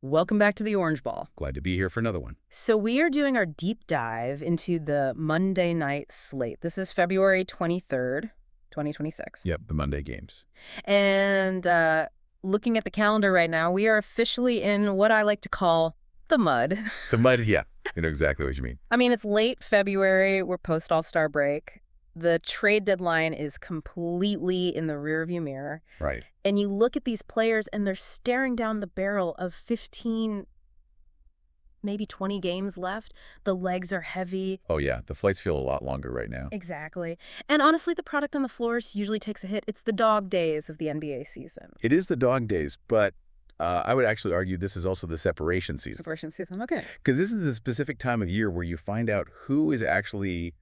Welcome back to the Orange Ball. Glad to be here for another one. So we are doing our deep dive into the Monday night slate. This is February 23rd, 2026. Yep, the Monday games. And looking at the calendar right now, we are officially in what I like to call the mud. The mud, yeah. You know exactly what you mean. I mean, it's late February. We're post All-Star break. The trade deadline is completely in the rearview mirror. Right. And you look at these players and they're staring down the barrel of 15, maybe 20 games left. The legs are heavy. Oh, yeah. The flights feel a lot longer right now. Exactly. And honestly, the product on the floors usually takes a hit. It's the dog days of the NBA season. It is the dog days, but I would actually argue this is also the separation season. Separation season, okay. Because this is the specific time of year where you find out who is actually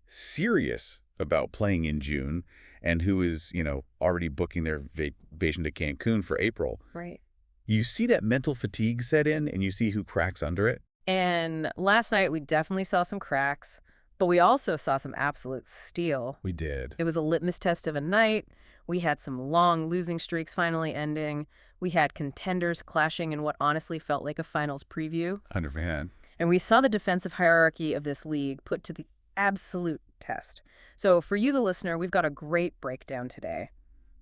serious about playing in June and who is, already booking their vacation to Cancun for April. Right. You see that mental fatigue set in and you see who cracks under it. And last night we definitely saw some cracks, but we also saw some absolute steel. We did. It was a litmus test of a night. We had some long losing streaks finally ending. We had contenders clashing in what honestly felt like a finals preview. 100%. And we saw the defensive hierarchy of this league put to the absolute test. So for you, the listener, we've got a great breakdown today.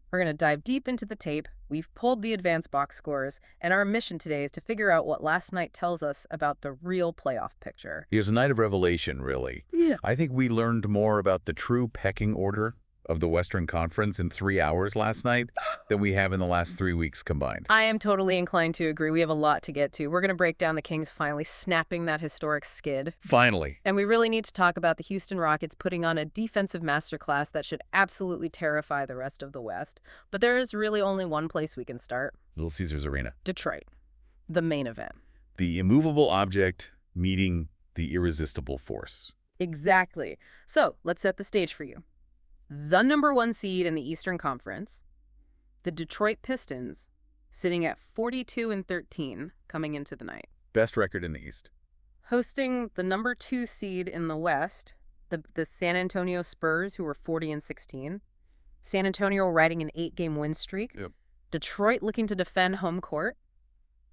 We're going to dive deep into the tape. We've pulled the advanced box scores, and our mission today is to figure out what last night tells us about the real playoff picture. It was a night of revelation, really. Yeah. I think we learned more about the true pecking order of the Western Conference in 3 hours last night than we have in the last 3 weeks combined. I am totally inclined to agree. We have a lot to get to. We're going to break down the Kings finally snapping that historic skid. Finally. And we really need to talk about the Houston Rockets putting on a defensive masterclass that should absolutely terrify the rest of the West. But there is really only one place we can start. Little Caesars Arena. Detroit. The main event. The immovable object meeting the irresistible force. Exactly. So let's set the stage for you. The number one seed in the Eastern Conference, the Detroit Pistons, sitting at 42-13 coming into the night. Best record in the East. Hosting the number 2 seed in the West, the San Antonio Spurs, who were 40-16. San Antonio riding an 8-game win streak. Yep. Detroit looking to defend home court.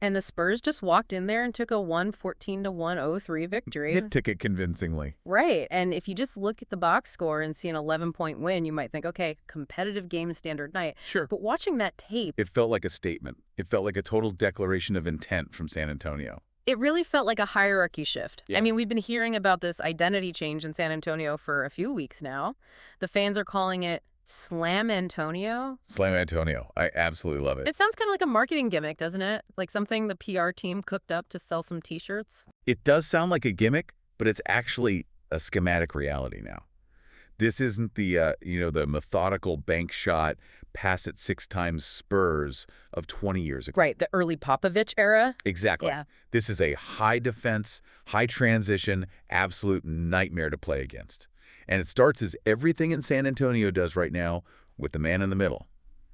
And the Spurs just walked in there and took a 114-103 victory. It took it convincingly. Right. And if you just look at the box score and see an 11-point win, you might think, okay, competitive game standard night. Sure. But watching that tape, It felt like a statement. It felt like a total declaration of intent from San Antonio. it really felt like a hierarchy shift. Yeah. I mean, we've been hearing about this identity change in San Antonio for a few weeks now. The fans are calling it Slam Antonio. Slam Antonio. I absolutely love it. It sounds kind of like a marketing gimmick, doesn't it? Like something the PR team cooked up to sell some T-shirts. It does sound like a gimmick, but it's actually a schematic reality now. This isn't the methodical bank shot, pass it 6 times Spurs of 20 years ago. Right, the early Popovich era. Exactly. Yeah. This is a high defense, high transition, absolute nightmare to play against. And it starts as everything in San Antonio does right now with the man in the middle.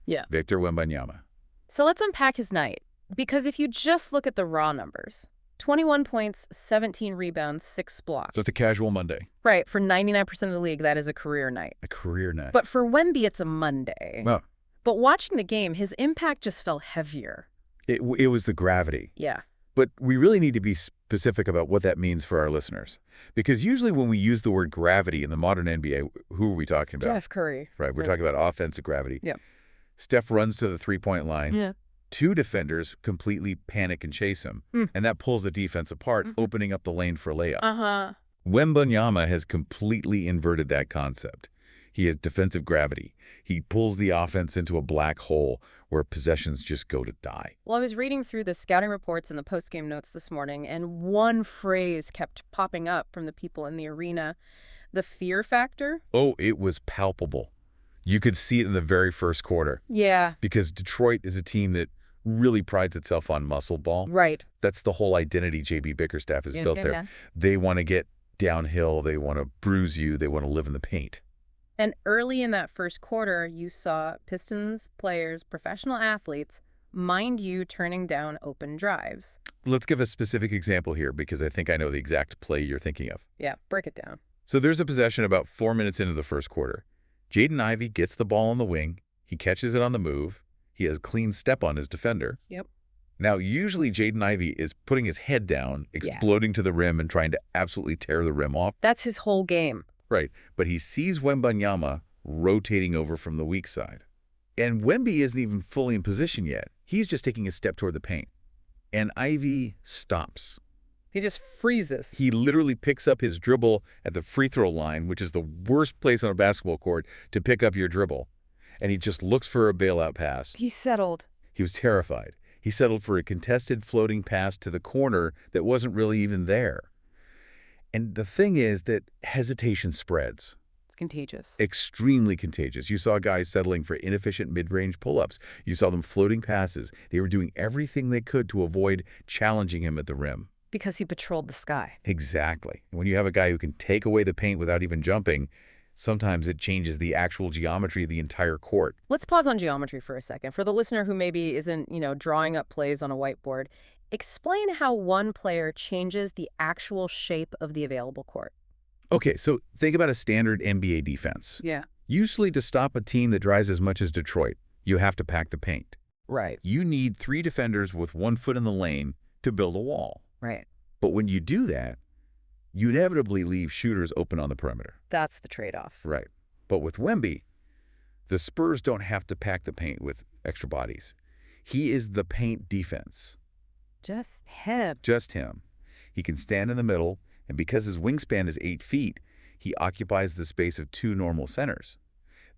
Yeah. Victor Wembanyama. So let's unpack his night. Because if you just look at the raw numbers, 21 points, 17 rebounds, 6 blocks. So it's a casual Monday. Right, for 99% of the league, that is a career night. A career night. But for Wemby, it's a Monday. Well, But watching the game, his impact just felt heavier. it was the gravity. Yeah. But we really need to be specific about what that means for our listeners. Because usually when we use the word gravity in the modern NBA, who are we talking about? Jeff Curry. Right, we're talking about offensive gravity. Yep. Steph runs to the three-point line. Yeah. 2 defenders completely panic and chase him. And that pulls the defense apart, opening up the lane for layup. Uh-huh. Wembanyama has completely inverted that concept. He has defensive gravity. He pulls the offense into a black hole where possessions just go to die. Well, I was reading through the scouting reports and the postgame notes this morning, and one phrase kept popping up from the people in the arena. The fear factor. Oh, it was palpable. You could see it in the very first quarter. Yeah. Because Detroit is a team that really prides itself on muscle ball. Right. That's the whole identity J.B. Bickerstaff has built there. Yeah. They want to get downhill. They want to bruise you. They want to live in the paint. And early in that first quarter, you saw Pistons players, professional athletes, mind you, turning down open drives. Let's give a specific example here because I think I know the exact play you're thinking of. Yeah, break it down. So there's a possession about 4 minutes into the first quarter. Jaden Ivey gets the ball on the wing. He catches it on the move. He has clean step on his defender. Yep. Now, usually Jaden Ivey is putting his head down, exploding to the rim, and trying to absolutely tear the rim off. That's his whole game. Right, but he sees Wembanyama rotating over from the weak side. And Wemby isn't even fully in position yet. He's just taking a step toward the paint. And Ivey stops. He just freezes. He literally picks up his dribble at the free throw line, which is the worst place on a basketball court to pick up your dribble. And he just looks for a bailout pass. He settled. He was terrified. He settled for a contested floating pass to the corner that wasn't really even there. And the thing is that hesitation spreads. It's contagious. Extremely contagious. You saw guys settling for inefficient mid-range pull-ups. You saw them floating passes. They were doing everything they could to avoid challenging him at the rim. Because he patrolled the sky. Exactly. When you have a guy who can take away the paint without even jumping, sometimes it changes the actual geometry of the entire court. Let's pause on geometry for a second. For the listener who maybe isn't, drawing up plays on a whiteboard, explain how one player changes the actual shape of the available court. Okay, so think about a standard NBA defense. Yeah. Usually to stop a team that drives as much as Detroit, you have to pack the paint. Right. You need 3 defenders with 1 foot in the lane to build a wall. Right. But when you do that, you inevitably leave shooters open on the perimeter. That's the trade-off. Right. But with Wemby, the Spurs don't have to pack the paint with extra bodies. He is the paint defense. Just him. Just him. He can stand in the middle, and because his wingspan is 8 feet, he occupies the space of 2 normal centers.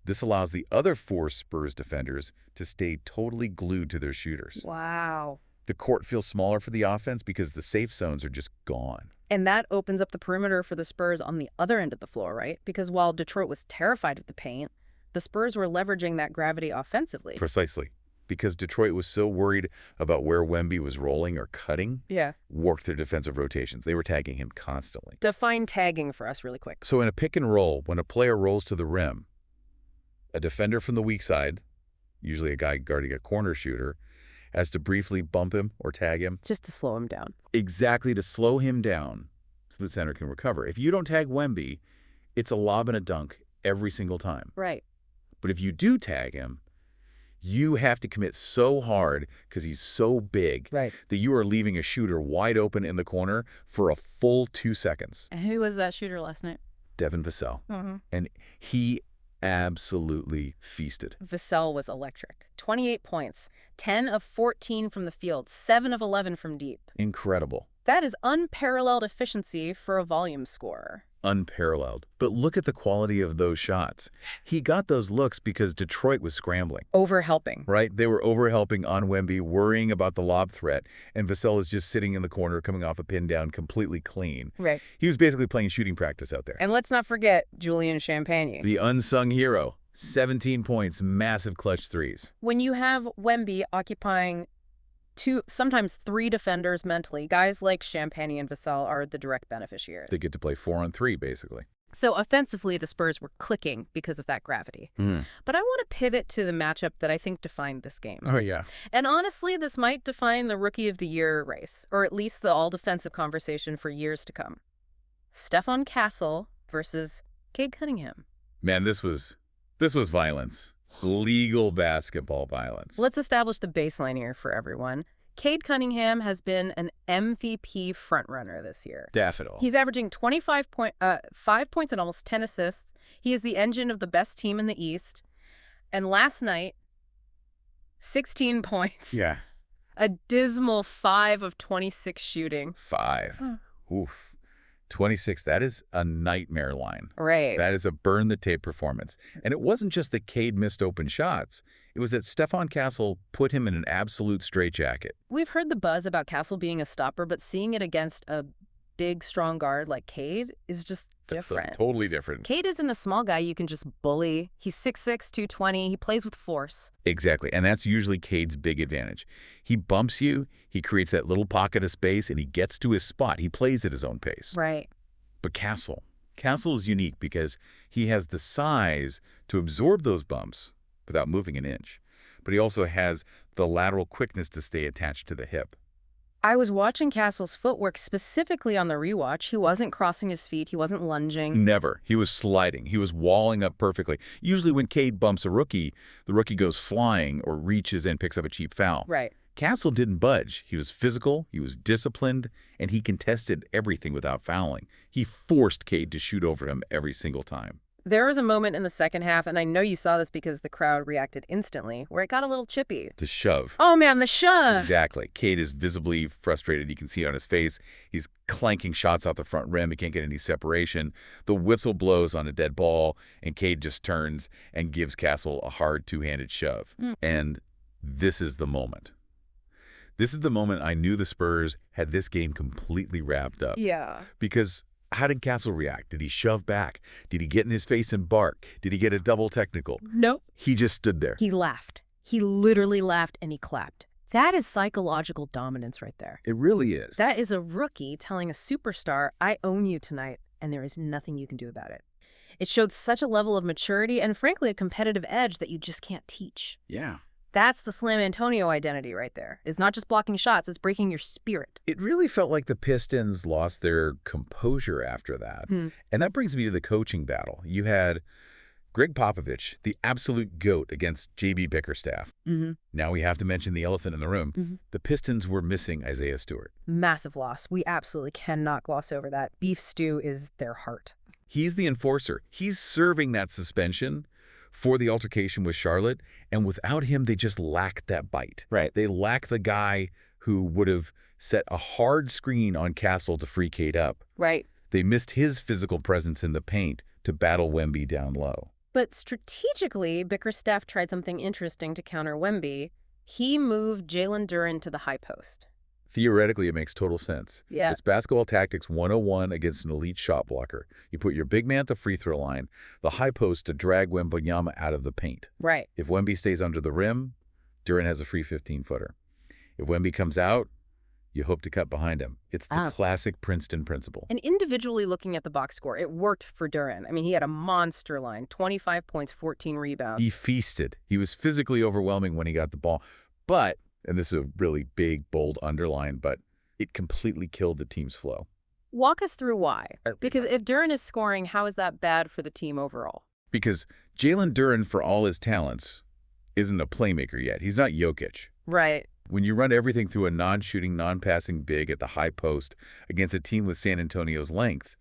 This allows the other 4 Spurs defenders to stay totally glued to their shooters. Wow. The court feels smaller for the offense because the safe zones are just gone. And that opens up the perimeter for the Spurs on the other end of the floor, right? Because while Detroit was terrified of the paint, the Spurs were leveraging that gravity offensively. Precisely. Because Detroit was so worried about where Wemby was rolling or cutting, worked their defensive rotations. They were tagging him constantly. Define tagging for us really quick. So in a pick and roll, when a player rolls to the rim, a defender from the weak side, usually a guy guarding a corner shooter, has to briefly bump him or tag him. Just to slow him down. Exactly, to slow him down so the center can recover. If you don't tag Wemby, it's a lob and a dunk every single time. Right. But if you do tag him, you have to commit so hard because he's so big that you are leaving a shooter wide open in the corner for a full 2 seconds. And who was that shooter last night? Devin Vassell. And he absolutely feasted. Vassell was electric. 28 points, 10 of 14 from the field, 7 of 11 from deep. Incredible. That is unparalleled efficiency for a volume scorer. Unparalleled. But look at the quality of those shots. He got those looks because Detroit was scrambling. Overhelping. Right? They were overhelping on Wemby, worrying about the lob threat, and Vassell is just sitting in the corner coming off a pin down completely clean. Right. He was basically playing shooting practice out there. And let's not forget Julian Champagnie. The unsung hero. 17 points, massive clutch threes. When you have Wemby occupying 2, sometimes 3 defenders mentally, guys like Champagnie and Vassell are the direct beneficiaries. They get to play 4-on-3, basically. So offensively, the Spurs were clicking because of that gravity. But I want to pivot to the matchup that I think defined this game. Oh, yeah. And honestly, this might define the Rookie of the Year race, or at least the all-defensive conversation for years to come. Stephon Castle versus Cade Cunningham. Man, this was violence. Legal basketball violence. Let's establish the baseline here for everyone. Cade Cunningham has been an MVP frontrunner this year. Daffodil. He's averaging 5 points and almost 10 assists. He is the engine of the best team in the East. And last night, 16 points. Yeah. A dismal 5 of 26 shooting. 5. Oof. 26, that is a nightmare line. Right. That is a burn-the-tape performance. And it wasn't just that Cade missed open shots. It was that Stephon Castle put him in an absolute straitjacket. We've heard the buzz about Castle being a stopper, but seeing it against a big, strong guard like Cade is just different. Totally different. Cade isn't a small guy you can just bully. He's 6'6", 220. He plays with force. Exactly, and that's usually Cade's big advantage. He bumps you, he creates that little pocket of space, and he gets to his spot. He plays at his own pace. Right. But Castle is unique because he has the size to absorb those bumps without moving an inch. But he also has the lateral quickness to stay attached to the hip. I was watching Castle's footwork specifically on the rewatch. He wasn't crossing his feet. He wasn't lunging. Never. He was sliding. He was walling up perfectly. Usually when Cade bumps a rookie, the rookie goes flying or reaches and picks up a cheap foul. Right. Castle didn't budge. He was physical, he was disciplined, and he contested everything without fouling. He forced Cade to shoot over him every single time. There was a moment in the second half, and I know you saw this because the crowd reacted instantly, where it got a little chippy. The shove. Oh, man, the shove! Exactly. Cade is visibly frustrated. You can see it on his face. He's clanking shots off the front rim. He can't get any separation. The whistle blows on a dead ball, and Cade just turns and gives Castle a hard two-handed shove. And this is the moment. This is the moment I knew the Spurs had this game completely wrapped up. Yeah. Because how did Castle react? Did he shove back? Did he get in his face and bark? Did he get a double technical? Nope. He just stood there. He laughed. He literally laughed and he clapped. That is psychological dominance right there. It really is. That is a rookie telling a superstar, I own you tonight, and there is nothing you can do about it. It showed such a level of maturity and, frankly, a competitive edge that you just can't teach. Yeah. That's the Slam Antonio identity right there. It's not just blocking shots, it's breaking your spirit. It really felt like the Pistons lost their composure after that. And that brings me to the coaching battle. You had Greg Popovich, the absolute GOAT, against J.B. Bickerstaff. Now we have to mention the elephant in the room. The Pistons were missing Isaiah Stewart. Massive loss. We absolutely cannot gloss over that. Beef stew is their heart. He's the enforcer. He's serving that suspension for the altercation with Charlotte, and without him, they just lacked that bite. Right. They lack the guy who would have set a hard screen on Castle to free Cade up. Right. They missed his physical presence in the paint to battle Wemby down low. But strategically, Bickerstaff tried something interesting to counter Wemby. He moved Jalen Duren to the high post. Theoretically, it makes total sense. Yeah. It's basketball tactics 101 against an elite shot blocker. You put your big man at the free throw line, the high post to drag Wembanyama out of the paint. Right. If Wemby stays under the rim, Duren has a free 15-footer. If Wemby comes out, you hope to cut behind him. It's the classic Princeton principle. And individually looking at the box score, it worked for Duren. I mean, he had a monster line, 25 points, 14 rebounds. He feasted. He was physically overwhelming when he got the ball. But, and this is a really big, bold underline, but it completely killed the team's flow. Walk us through why. Because if Duren is scoring, how is that bad for the team overall? Because Jalen Duren, for all his talents, isn't a playmaker yet. He's not Jokic. Right. When you run everything through a non-shooting, non-passing big at the high post against a team with San Antonio's length,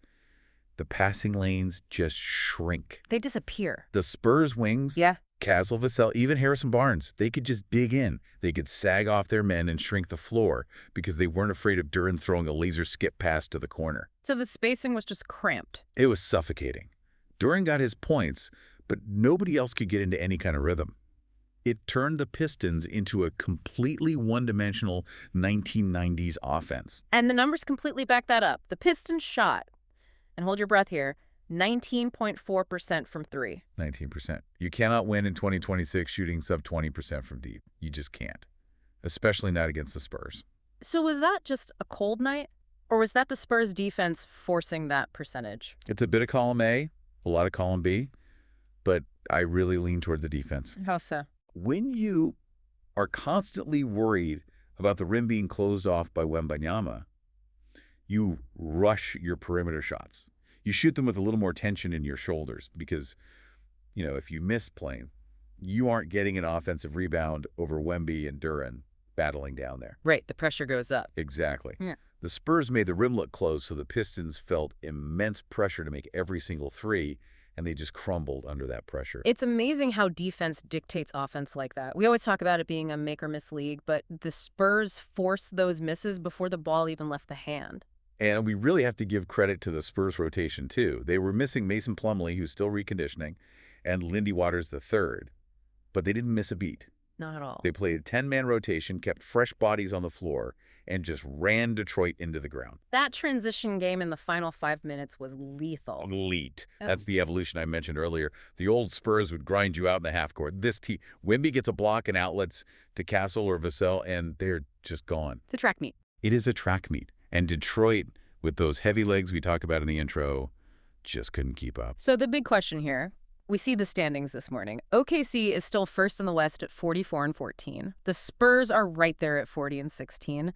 the passing lanes just shrink. They disappear. The Spurs wings, Castle, Vassell, even Harrison Barnes, they could just dig in. They could sag off their men and shrink the floor because they weren't afraid of Duren throwing a laser skip pass to the corner. So the spacing was just cramped. It was suffocating. Duren got his points, but nobody else could get into any kind of rhythm. It turned the Pistons into a completely one-dimensional 1990s offense. And the numbers completely back that up. The Pistons shot, and hold your breath here, 19.4% from three. 19%. You cannot win in 2026 shooting sub 20% from deep. You just can't, especially not against the Spurs. So was that just a cold night, or was that the Spurs defense forcing that percentage? It's a bit of column A, a lot of column B, but I really lean toward the defense. How so? When you are constantly worried about the rim being closed off by Wembanyama, you rush your perimeter shots. You shoot them with a little more tension in your shoulders because, you know, if you miss playing, you aren't getting an offensive rebound over Wemby and Duren battling down there. Right, the pressure goes up. Exactly. Yeah. The Spurs made the rim look closed, so the Pistons felt immense pressure to make every single three, and they just crumbled under that pressure. It's amazing how defense dictates offense like that. We always talk about it being a make-or-miss league, but the Spurs forced those misses before the ball even left the hand. And we really have to give credit to the Spurs rotation, too. They were missing Mason Plumlee, who's still reconditioning, and Lindy Waters III, but they didn't miss a beat. Not at all. They played a 10-man rotation, kept fresh bodies on the floor, and just ran Detroit into the ground. That transition game in the final 5 minutes was lethal. Elite. That's the evolution I mentioned earlier. The old Spurs would grind you out in the half court. This team, Wemby gets a block and outlets to Castle or Vassell, and they're just gone. It's a track meet. It is a track meet. And Detroit, with those heavy legs we talked about in the intro, just couldn't keep up. So the big question here, we see the standings this morning. OKC is still first in the West at 44-14. The Spurs are right there at 40-16.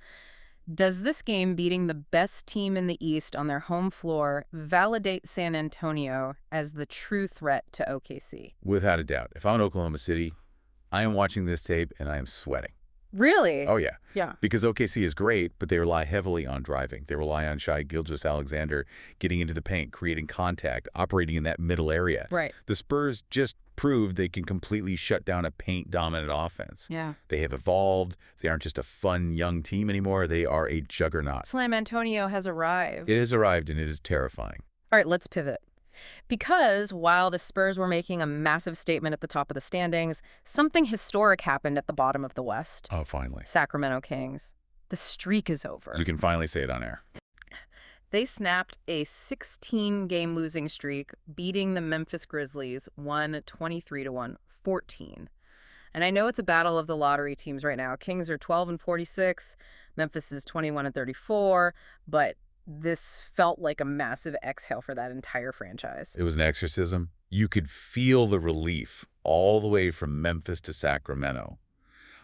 Does this game beating the best team in the East on their home floor validate San Antonio as the true threat to OKC? Without a doubt. If I'm in Oklahoma City, I am watching this tape and I am sweating. Really? Oh, yeah. Yeah. Because OKC is great, but they rely heavily on driving. They rely on Shai Gilgeous-Alexander getting into the paint, creating contact, operating in that middle area. Right. The Spurs just proved they can completely shut down a paint-dominant offense. Yeah. They have evolved. They aren't just a fun young team anymore. They are a juggernaut. Slam Antonio has arrived. It has arrived, and it is terrifying. All right, let's pivot. Because while the Spurs were making a massive statement at the top of the standings, something historic happened at the bottom of the West. Oh, finally. Sacramento Kings. The streak is over. You can finally say it on air. They snapped a 16-game losing streak, beating the Memphis Grizzlies 123-114. And I know it's a battle of the lottery teams right now. Kings are 12-46, Memphis is 21-34, but this felt like a massive exhale for that entire franchise. It was an exorcism. You could feel the relief all the way from Memphis to Sacramento.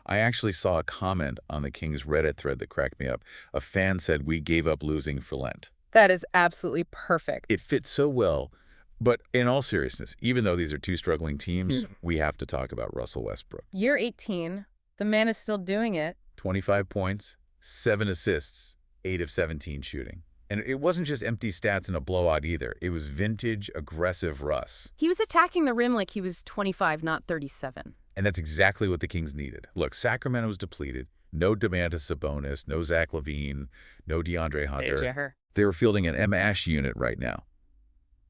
I actually saw a comment on the Kings Reddit thread that cracked me up. A fan said, "We gave up losing for Lent." That is absolutely perfect. It fits so well. But in all seriousness, even though these are two struggling teams, we have to talk about Russell Westbrook. Year 18, the man is still doing it. 25 points, 7 assists, 8 of 17 shooting. And it wasn't just empty stats in a blowout either. It was vintage, aggressive Russ. He was attacking the rim like he was 25, not 37. And that's exactly what the Kings needed. Look, Sacramento was depleted. No Domantas Sabonis, no Zach LaVine, no DeAndre Hunter. They were fielding an M-Ash unit right now.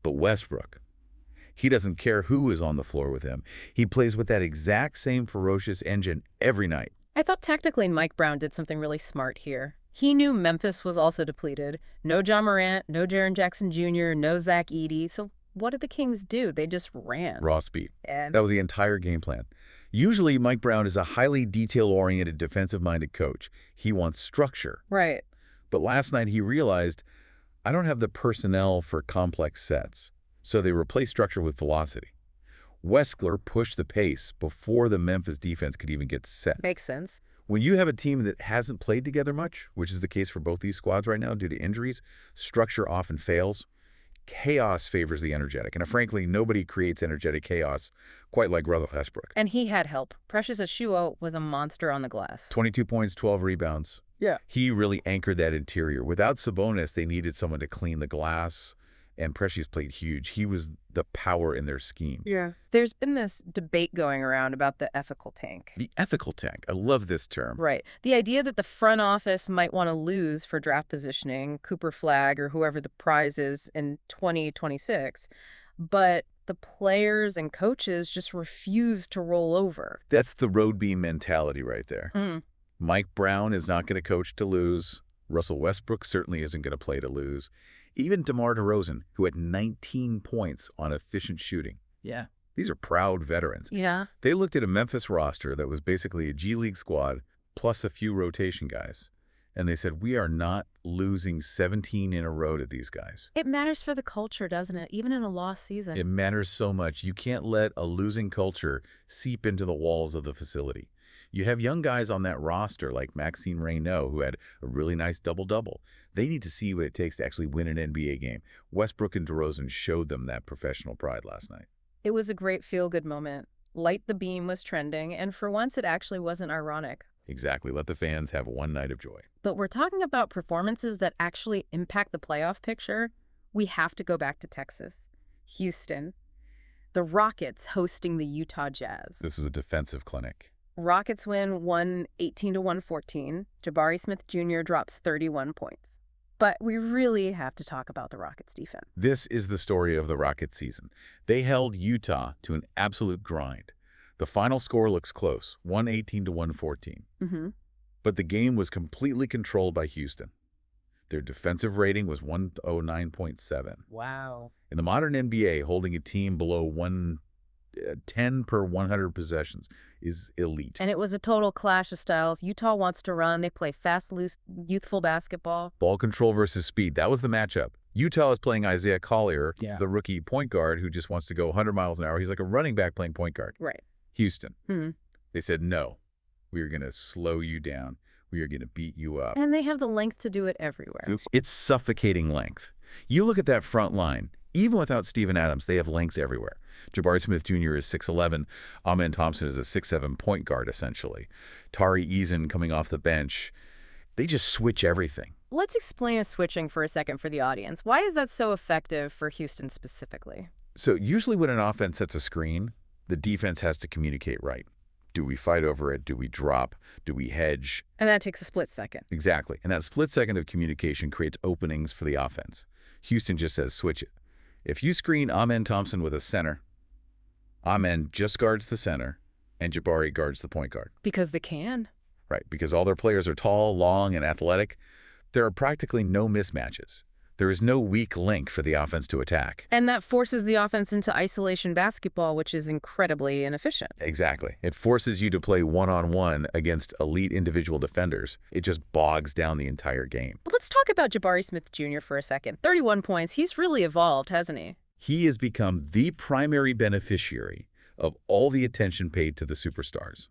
But Westbrook, he doesn't care who is on the floor with him. He plays with that exact same ferocious engine every night. I thought tactically Mike Brown did something really smart here. He knew Memphis was also depleted. No John Morant, no Jaren Jackson Jr., no Zach Edey. So what did the Kings do? They just ran. Raw speed. And that was the entire game plan. Usually, Mike Brown is a highly detail-oriented, defensive-minded coach. He wants structure. Right. But last night he realized, I don't have the personnel for complex sets. So they replaced structure with velocity. Westler pushed the pace before the Memphis defense could even get set. Makes sense. When you have a team that hasn't played together much, which is the case for both these squads right now due to injuries, structure often fails. Chaos favors the energetic. And frankly, nobody creates energetic chaos quite like Russell Westbrook. And he had help. Precious Achiuwa was a monster on the glass. 22 points, 12 rebounds. Yeah. He really anchored that interior. Without Sabonis, they needed someone to clean the glass, and Precious played huge. He was the power in their scheme. Yeah. There's been this debate going around about the ethical tank. The ethical tank. I love this term. Right. The idea that the front office might want to lose for draft positioning, Cooper Flagg or whoever the prize is in 2026, but the players and coaches just refuse to roll over. That's the road beam mentality right there. Mike Brown is not going to coach to lose. Russell Westbrook certainly isn't going to play to lose. Even DeMar DeRozan, who had 19 points on efficient shooting. Yeah. These are proud veterans. Yeah. They looked at a Memphis roster that was basically a G League squad plus a few rotation guys. And they said, we are not losing 17 in a row to these guys. It matters for the culture, doesn't it? Even in a lost season. It matters so much. You can't let a losing culture seep into the walls of the facility. You have young guys on that roster like Maxime Reynaud, who had a really nice double-double. They need to see what it takes to actually win an NBA game. Westbrook and DeRozan showed them that professional pride last night. It was a great feel-good moment. Light the Beam was trending, and for once it actually wasn't ironic. Exactly. Let the fans have one night of joy. But we're talking about performances that actually impact the playoff picture. We have to go back to Texas. Houston. The Rockets hosting the Utah Jazz. This is a defensive clinic. Rockets win 118-114. Jabari Smith Jr. drops 31 points. But we really have to talk about the Rockets' defense. This is the story of the Rockets season. They held Utah to an absolute grind. The final score looks close, 118-114. But the game was completely controlled by Houston. Their defensive rating was 109.7. Wow. In the modern NBA, holding a team below 110 per 100 possessions is elite. And it was a total clash of styles. Utah wants to run. They play fast, loose, youthful basketball. Ball control versus speed. That was the matchup. Utah is playing Isaiah Collier, the rookie point guard who just wants to go 100 miles an hour. He's like a running back playing point guard. Right. Houston. They said, no, we are going to slow you down. We are going to beat you up. And they have the length to do it everywhere. It's suffocating length. You look at that front line. Even without Steven Adams, they have lengths everywhere. Jabari Smith Jr. is 6'11". Amen Thompson is a 6'7" point guard, essentially. Tari Eason coming off the bench. They just switch everything. Let's explain switching for a second for the audience. Why is that so effective for Houston specifically? So usually when an offense sets a screen, the defense has to communicate right. Do we fight over it? Do we drop? Do we hedge? And that takes a split second. Exactly. And that split second of communication creates openings for the offense. Houston just says switch it. If you screen Amen Thompson with a center, Amen just guards the center, and Jabari guards the point guard. Because they can. Right, because all their players are tall, long, and athletic. There are practically no mismatches. There is no weak link for the offense to attack. And that forces the offense into isolation basketball, which is incredibly inefficient. Exactly. It forces you to play one-on-one against elite individual defenders. It just bogs down the entire game. But let's talk about Jabari Smith Jr. for a second. 31 points. He's really evolved, hasn't he? He has become the primary beneficiary of all the attention paid to the superstars.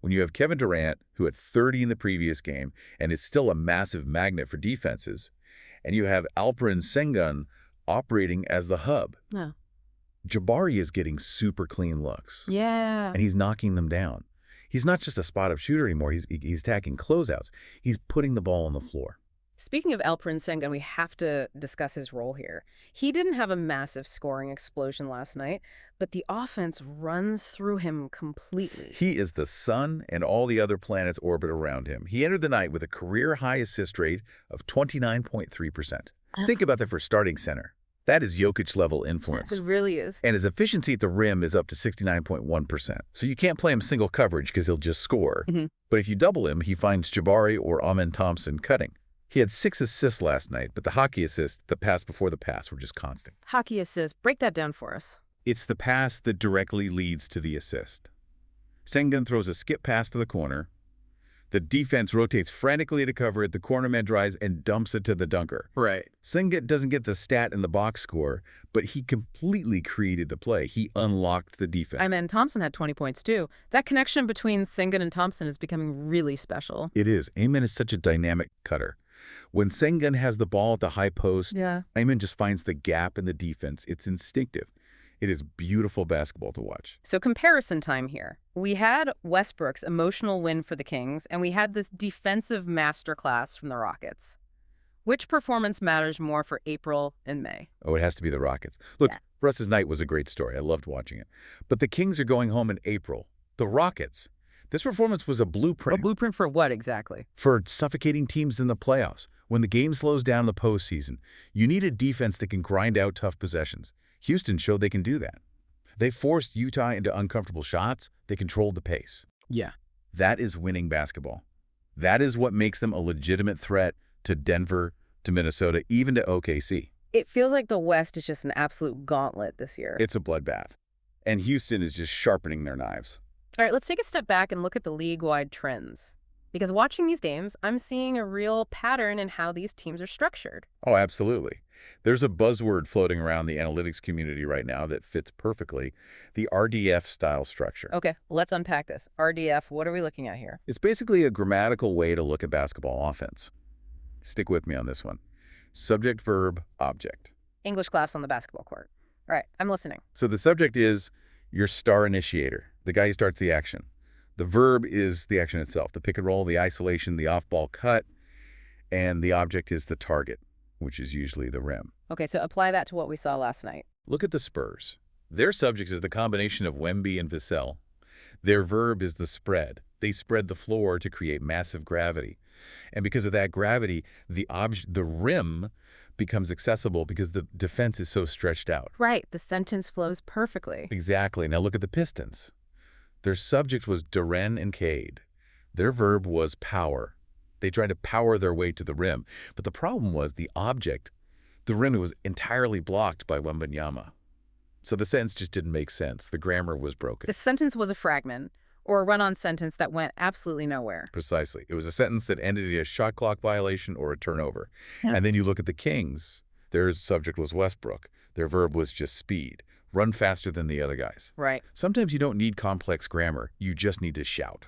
When you have Kevin Durant, who had 30 in the previous game and is still a massive magnet for defenses, and you have Alperen Sengun operating as the hub. Yeah. Jabari is getting super clean looks. Yeah. And he's knocking them down. He's not just a spot-up shooter anymore. He's attacking closeouts. He's putting the ball on the floor. Speaking of Alperen Sengun, we have to discuss his role here. He didn't have a massive scoring explosion last night, but the offense runs through him completely. He is the sun, and all the other planets orbit around him. He entered the night with a career-high assist rate of 29.3%. Think about that for starting center. That is Jokic-level influence. It really is. And his efficiency at the rim is up to 69.1%. So you can't play him single coverage because he'll just score. But if you double him, he finds Jabari or Amen Thompson cutting. He had 6 assists last night, but the hockey assists, the pass before the pass, were just constant. Hockey assist. Break that down for us. It's the pass that directly leads to the assist. Sengun throws a skip pass to the corner. The defense rotates frantically to cover it. The corner man drives and dumps it to the dunker. Right. Sengun doesn't get the stat in the box score, but he completely created the play. He unlocked the defense. Amen Thompson had 20 points too. That connection between Sengun and Thompson is becoming really special. It is. Amen is such a dynamic cutter. When Sengun has the ball at the high post, Amen just finds the gap in the defense. It's instinctive. It is beautiful basketball to watch. So comparison time here. We had Westbrook's emotional win for the Kings, and we had this defensive masterclass from the Rockets. Which performance matters more for April and May? Oh, it has to be the Rockets. Look, Russ's night was a great story. I loved watching it. But the Kings are going home in April. The Rockets. This performance was a blueprint. A blueprint for what exactly? For suffocating teams in the playoffs. When the game slows down in the postseason, you need a defense that can grind out tough possessions. Houston showed they can do that. They forced Utah into uncomfortable shots. They controlled the pace. Yeah. That is winning basketball. That is what makes them a legitimate threat to Denver, to Minnesota, even to OKC. It feels like the West is just an absolute gauntlet this year. It's a bloodbath. And Houston is just sharpening their knives. All right, let's take a step back and look at the league-wide trends. Because watching these games, I'm seeing a real pattern in how these teams are structured. Oh, absolutely. There's a buzzword floating around the analytics community right now that fits perfectly, the RDF style structure. Okay, let's unpack this. RDF, what are we looking at here? It's basically a grammatical way to look at basketball offense. Stick with me on this one. Subject, verb, object. English class on the basketball court. All right, I'm listening. So the subject is your star initiator, the guy who starts the action. The verb is the action itself, the pick and roll, the isolation, the off-ball cut, and the object is the target, which is usually the rim. Okay, so apply that to what we saw last night. Look at the Spurs. Their subject is the combination of Wemby and Vassell. Their verb is the spread. They spread the floor to create massive gravity. And because of that gravity, the rim becomes accessible because the defense is so stretched out. Right, the sentence flows perfectly. Exactly. Now look at the Pistons. Their subject was Duren and Cade. Their verb was power. They tried to power their way to the rim. But the problem was the object, the rim, was entirely blocked by Wembanyama. So the sentence just didn't make sense. The grammar was broken. The sentence was a fragment, or a run-on sentence that went absolutely nowhere. Precisely. It was a sentence that ended in a shot clock violation or a turnover. And then you look at the Kings. Their subject was Westbrook. Their verb was just speed. Run faster than the other guys. Right. Sometimes you don't need complex grammar. You just need to shout.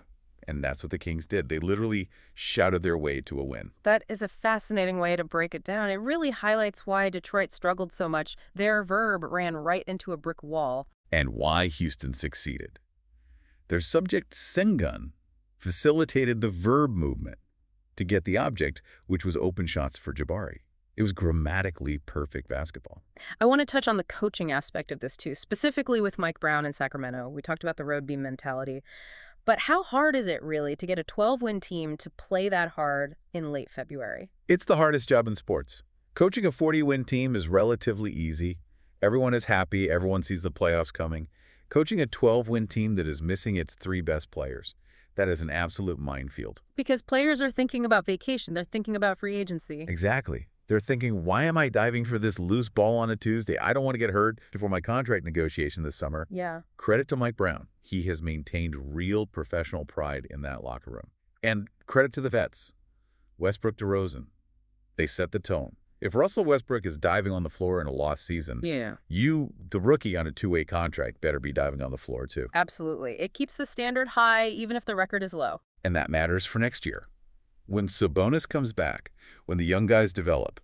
And that's what the Kings did. They literally shouted their way to a win. That is a fascinating way to break it down. It really highlights why Detroit struggled so much. Their verb ran right into a brick wall. And why Houston succeeded. Their subject, Sengun, facilitated the verb movement to get the object, which was open shots for Jabari. It was grammatically perfect basketball. I want to touch on the coaching aspect of this too, specifically with Mike Brown in Sacramento. We talked about the road beam mentality. But how hard is it really to get a 12-win team to play that hard in late February? It's the hardest job in sports. Coaching a 40-win team is relatively easy. Everyone is happy. Everyone sees the playoffs coming. Coaching a 12-win team that is missing its 3 best players, that is an absolute minefield. Because players are thinking about vacation. They're thinking about free agency. Exactly. They're thinking, why am I diving for this loose ball on a Tuesday? I don't want to get hurt before my contract negotiation this summer. Yeah. Credit to Mike Brown. He has maintained real professional pride in that locker room. And credit to the vets. Westbrook, DeRozan. They set the tone. If Russell Westbrook is diving on the floor in a lost season, you, the rookie on a 2-way contract, better be diving on the floor too. Absolutely. It keeps the standard high even if the record is low. And that matters for next year. When Sabonis comes back, when the young guys develop,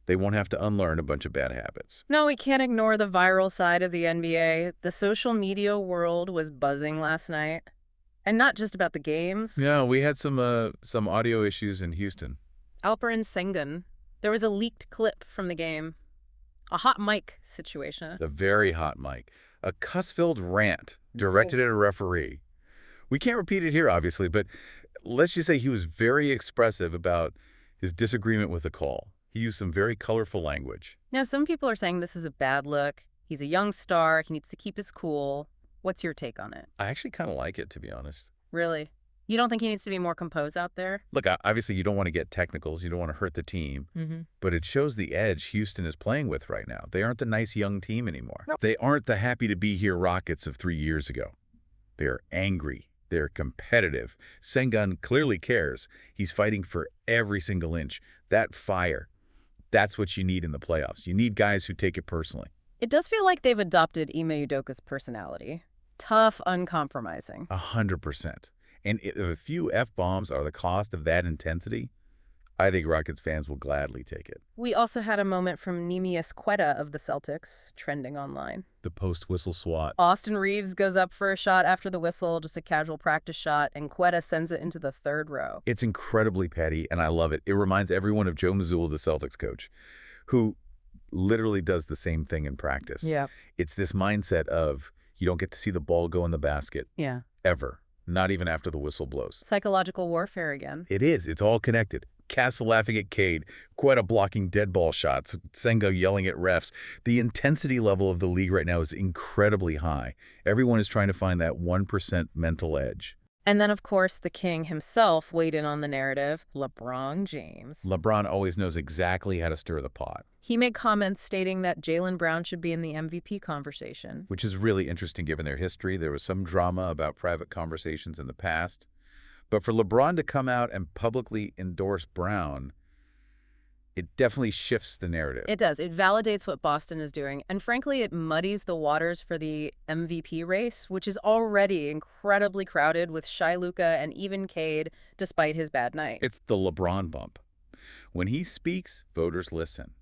they won't have to unlearn a bunch of bad habits. No, we can't ignore the viral side of the NBA. The social media world was buzzing last night. And not just about the games. Yeah, we had some audio issues in Houston. Alperen Sengun. There was a leaked clip from the game. A hot mic situation. A very hot mic. A cuss-filled rant directed at a referee. We can't repeat it here, obviously, but let's just say he was very expressive about his disagreement with the call. He used some very colorful language. Now, some people are saying this is a bad look. He's a young star. He needs to keep his cool. What's your take on it? I actually kind of like it, to be honest. Really? You don't think he needs to be more composed out there? Look, obviously you don't want to get technicals. You don't want to hurt the team. But it shows the edge Houston is playing with right now. They aren't the nice young team anymore. Nope. They aren't the happy-to-be-here Rockets of 3 years ago. They're angry. They're competitive. Sengun clearly cares. He's fighting for every single inch. That fire, that's what you need in the playoffs. You need guys who take it personally. It does feel like they've adopted Ime Udoka's personality. Tough, uncompromising. 100%. And if a few F-bombs are the cost of that intensity, I think Rockets fans will gladly take it. We also had a moment from Neemias Quetta of the Celtics, trending online. The post-whistle swat. Austin Reeves goes up for a shot after the whistle, just a casual practice shot, and Quetta sends it into the third row. It's incredibly petty, and I love it. It reminds everyone of Joe Mazzulla, the Celtics coach, who literally does the same thing in practice. Yeah. It's this mindset of you don't get to see the ball go in the basket. Yeah. Ever. Not even after the whistle blows. Psychological warfare again. It is. It's all connected. Castle laughing at Cade, Quetta blocking dead ball shots, Sengun yelling at refs. The intensity level of the league right now is incredibly high. Everyone is trying to find that 1% mental edge. And then, of course, the king himself weighed in on the narrative, LeBron James. LeBron always knows exactly how to stir the pot. He made comments stating that Jaylen Brown should be in the MVP conversation. Which is really interesting given their history. There was some drama about private conversations in the past. But for LeBron to come out and publicly endorse Brown, it definitely shifts the narrative. It does. It validates what Boston is doing. And frankly, it muddies the waters for the MVP race, which is already incredibly crowded with Shai Luka and even Cade, despite his bad night. It's the LeBron bump. When he speaks, voters listen.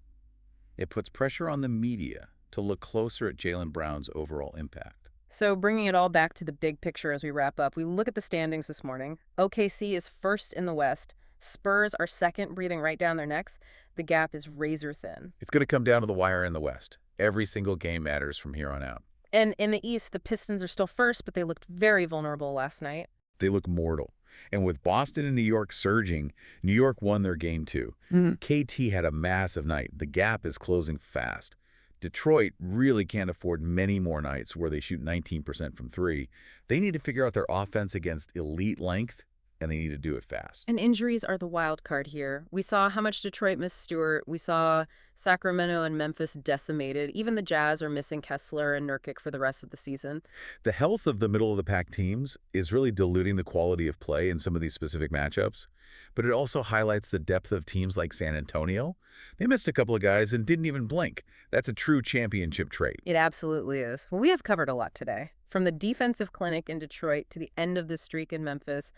It puts pressure on the media to look closer at Jaylen Brown's overall impact. So bringing it all back to the big picture as we wrap up, we look at the standings this morning. OKC is first in the West. Spurs are second, breathing right down their necks. The gap is razor thin. It's going to come down to the wire in the West. Every single game matters from here on out. And in the East, the Pistons are still first, but they looked very vulnerable last night. They look mortal. And with Boston and New York surging, New York won their game too. KT had a massive night. The gap is closing fast. Detroit really can't afford many more nights where they shoot 19% from three. They need to figure out their offense against elite length, and they need to do it fast. And injuries are the wild card here. We saw how much Detroit missed Stewart. We saw Sacramento and Memphis decimated. Even the Jazz are missing Kessler and Nurkic for the rest of the season. The health of the middle-of-the-pack teams is really diluting the quality of play in some of these specific matchups. But it also highlights the depth of teams like San Antonio. They missed a couple of guys and didn't even blink. That's a true championship trait. It absolutely is. Well, we have covered a lot today. From the defensive clinic in Detroit to the end of the streak in Memphis,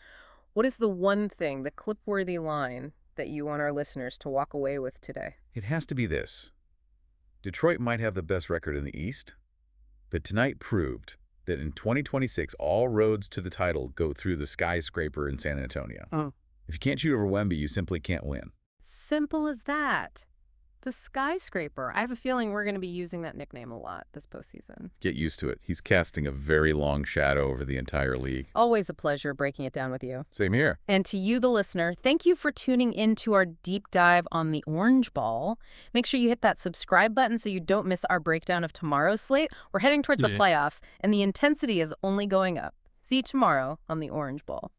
What is the one thing, the clip-worthy line, that you want our listeners to walk away with today? It has to be this. Detroit might have the best record in the East, but tonight proved that in 2026, all roads to the title go through the skyscraper in San Antonio. Oh. If you can't shoot over Wemby, you simply can't win. Simple as that. The skyscraper. I have a feeling we're going to be using that nickname a lot this postseason. Get used to it. He's casting a very long shadow over the entire league. Always a pleasure breaking it down with you. Same here. And to you, the listener, thank you for tuning in to our deep dive on the Orange Ball. Make sure you hit that subscribe button so you don't miss our breakdown of tomorrow's slate. We're heading towards the playoffs, and the intensity is only going up. See you tomorrow on the Orange Ball.